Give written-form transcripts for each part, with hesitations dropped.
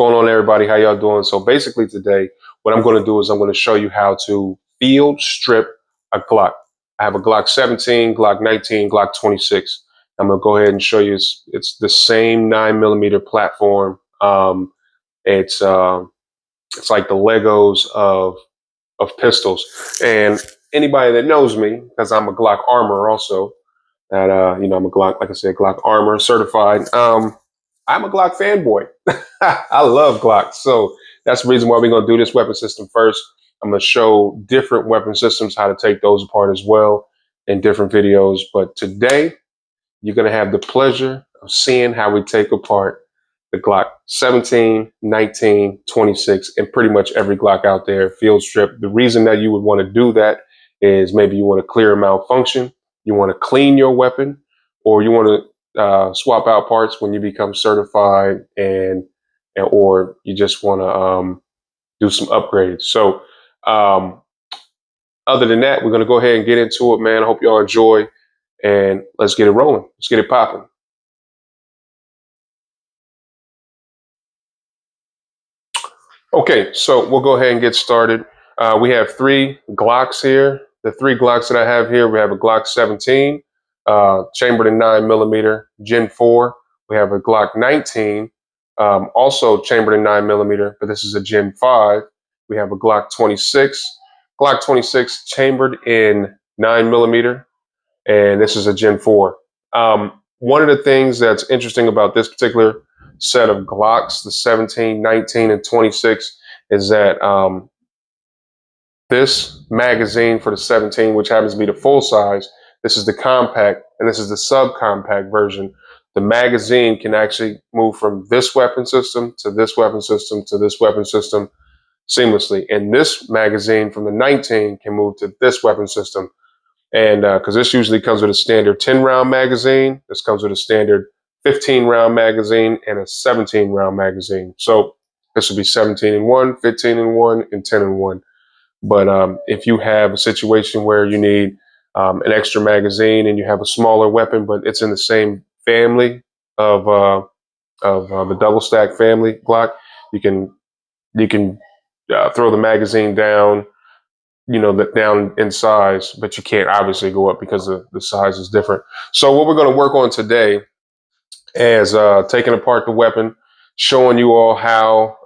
going on, everybody? How y'all doing? So basically today, what I'm going to do is I'm going to show you how to field strip a Glock. I have a Glock 17, Glock 19, Glock 26. I'm going to go ahead and show you it's the same 9mm platform. It's like the Legos of pistols. And anybody that knows me, because I'm a Glock armor also, that I'm a Glock, like I said, Glock armor certified. I'm a Glock fanboy. I love Glock. So that's the reason why we're going to do this weapon system first. I'm going to show different weapon systems, how to take those apart as well in different videos. But today, you're going to have the pleasure of seeing how we take apart the Glock 17, 19, 26, and pretty much every Glock out there, field strip. The reason that you would want to do that is maybe you want to clear a malfunction, you want to clean your weapon, or you want to swap out parts when you become certified, or you just want to do some upgrades. So other than that, we're going to go ahead and get into it, man. I hope y'all enjoy, and let's get it rolling. Let's get it popping. Okay, so we'll go ahead and get started. We have 3 Glocks here. The 3 Glocks that I have here, we have a Glock 17, chambered in 9mm, Gen 4. We have a Glock 19, also chambered in 9mm, but this is a Gen 5. We have a Glock 26, chambered in 9mm, and this is a Gen 4. One of the things that's interesting about this particular set of Glocks, the 17, 19, and 26, is that this magazine for the 17, which happens to be the full size, this is the compact, and this is the subcompact version. The magazine can actually move from this weapon system to this weapon system to this weapon system seamlessly. And this magazine from the 19 can move to this weapon system. And because this usually comes with a standard 10-round magazine, this comes with a standard 15-round magazine and a 17-round magazine. So this would be 17 in 1, 15 in 1, and 10 in 1. But if you have a situation where you need an extra magazine and you have a smaller weapon, but it's in the same family of the double stack family Glock, you can throw the magazine down, down in size, but you can't obviously go up because the size is different. So what we're going to work on today is taking apart the weapon, showing you all how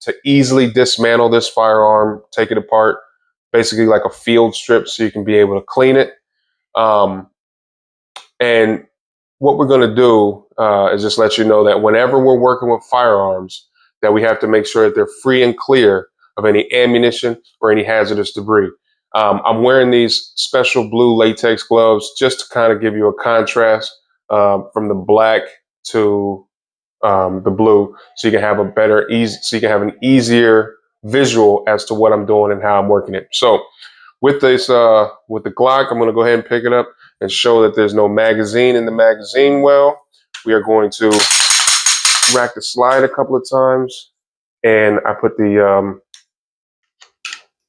to easily dismantle this firearm, take it apart, basically like a field strip so you can be able to clean it. And what we're going to do is just let you know that whenever we're working with firearms, that we have to make sure that they're free and clear of any ammunition or any hazardous debris. I'm wearing these special blue latex gloves just to kind of give you a contrast from the black to the blue, so you can have so you can have an easier visual as to what I'm doing and how I'm working it. So with this, with the Glock, I'm going to go ahead and pick it up and show that there's no magazine in the magazine well. We are going to rack the slide a couple of times, and I put the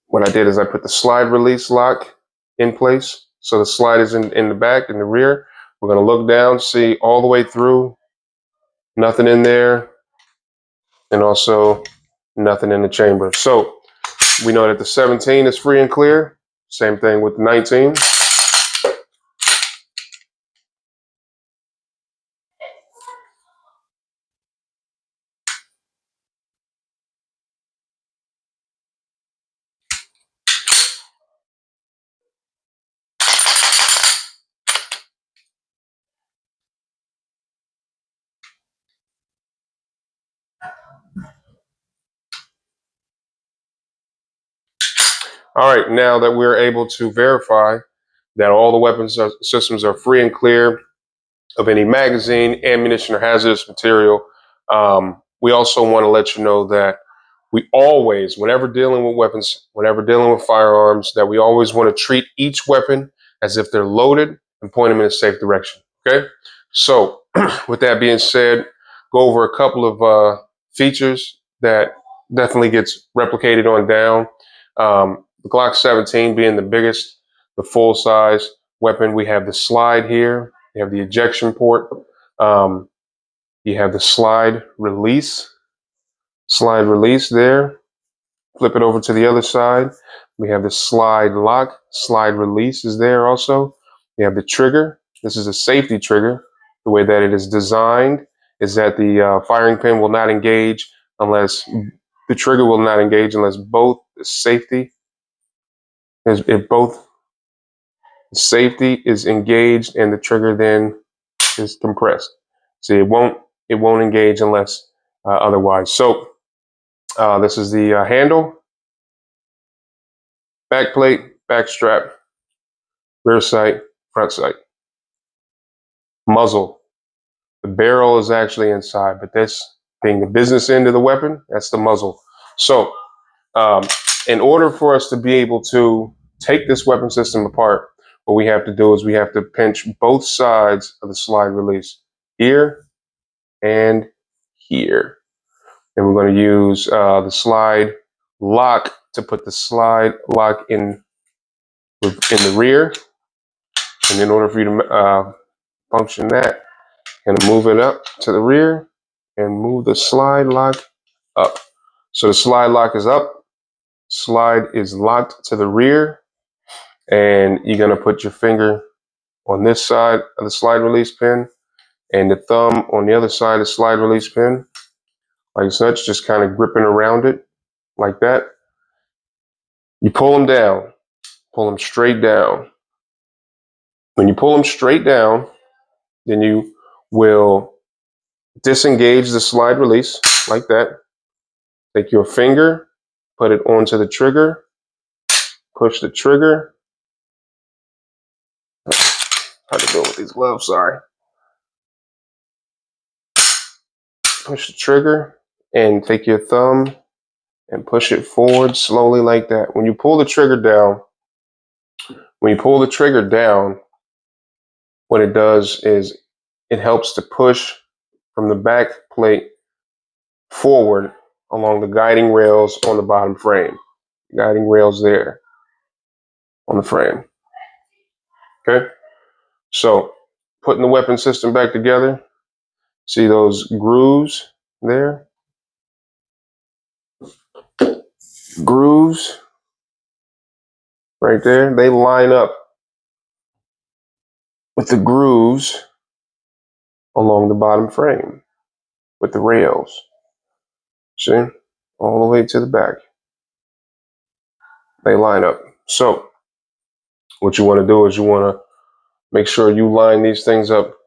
what I did is I put the slide release lock in place. So the slide is in the back, in the rear. We're going to look down, see all the way through, nothing in there, and also nothing in the chamber. So we know that the 17 is free and clear. Same thing with the 19. All right, now that we're able to verify that all the weapons systems are free and clear of any magazine, ammunition, or hazardous material, we also want to let you know that we always, whenever dealing with weapons, whenever dealing with firearms, that we always want to treat each weapon as if they're loaded and point them in a safe direction. Okay? So with that being said, go over a couple of features that definitely gets replicated on down. The Glock 17 being the biggest, the full size weapon. We have the slide here. You have the ejection port. You have the slide release. slide release there. Flip it over to the other side. We have the slide lock, slide release is there also. We have the trigger. This is a safety trigger. The way that it is designed is that the firing pin will not engage unless the trigger will not engage unless both safety if both safety is engaged and the trigger then is compressed. So it won't engage unless otherwise. So this is the handle, back plate, back strap, rear sight, front sight, muzzle. The barrel is actually inside, but this being the business end of the weapon, that's the muzzle. So in order for us to be able to take this weapon system apart, what we have to do is we have to pinch both sides of the slide release, here and here. And we're going to use the slide lock to put the slide lock in the rear. And in order for you to function that, you're going to move it up to the rear and move the slide lock up. So the slide lock is up, slide is locked to the rear, and you're going to put your finger on this side of the slide release pin and the thumb on the other side of the slide release pin, like such, just kind of gripping around it like that. You pull them down, pull them straight down. When you pull them straight down, then you will disengage the slide release like that. Take your finger, put it onto the trigger, push the trigger. Hard to do with these gloves, sorry. Push the trigger and take your thumb and push it forward slowly like that. When you pull the trigger down, what it does is it helps to push from the back plate forward along the guiding rails on the bottom frame. Guiding rails there on the frame. Okay, so putting the weapon system back together, see those grooves there? Grooves right there, they line up with the grooves along the bottom frame with the rails. See, all the way to the back. They line up. So what you want to do is you want to make sure you line these things up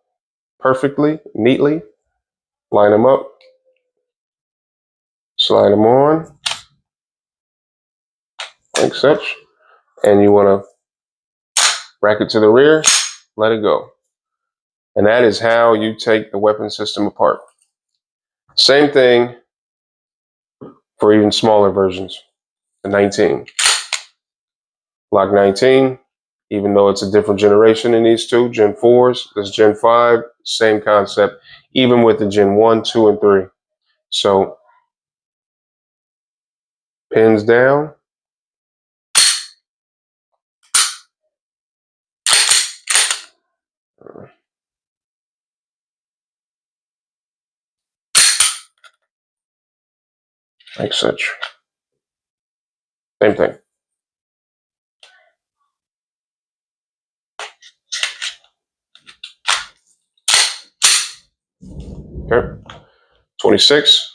perfectly, neatly. Line them up. Slide them on like such. And you want to rack it to the rear, let it go. And that is how you take the weapon system apart. Same thing for even smaller versions. The 19. Glock 19, even though it's a different generation in these two, Gen 4s, this Gen 5, same concept, even with the Gen 1, 2, and 3. So, pins down. Like such. Same thing. Okay. 26.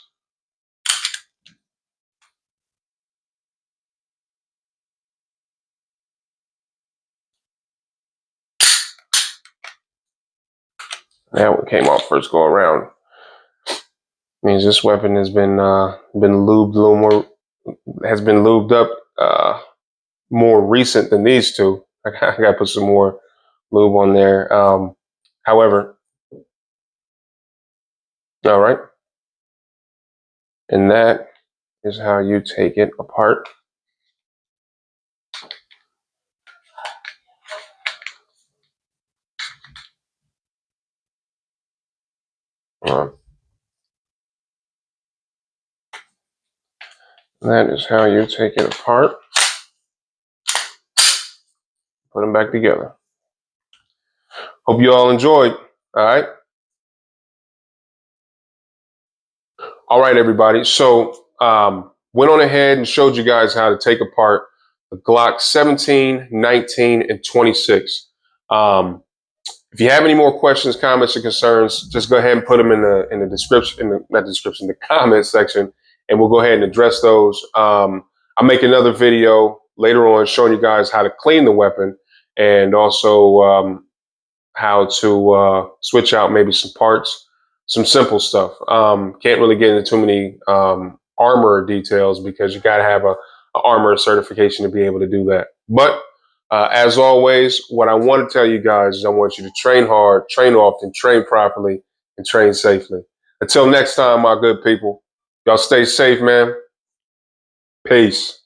Now it came off first go around. Means this weapon has been lubed a little more, has been lubed up more recent than these two. I got to put some more lube on there. However, all right. And that is how you take it apart. That is how you take it apart. Put them back together. Hope you all enjoyed. All right. All right, everybody. So went on ahead and showed you guys how to take apart the Glock 17, 19, and 26. Um, if you have any more questions, comments, or concerns, just go ahead and put them in the description, not description, the comment section, and we'll go ahead and address those. I'll make another video later on showing you guys how to clean the weapon and also how to switch out maybe some parts, some simple stuff. Can't really get into too many armor details because you got to have a armor certification to be able to do that. But as always, what I want to tell you guys is I want you to train hard, train often, train properly, and train safely. Until next time, my good people, y'all stay safe, man. Peace.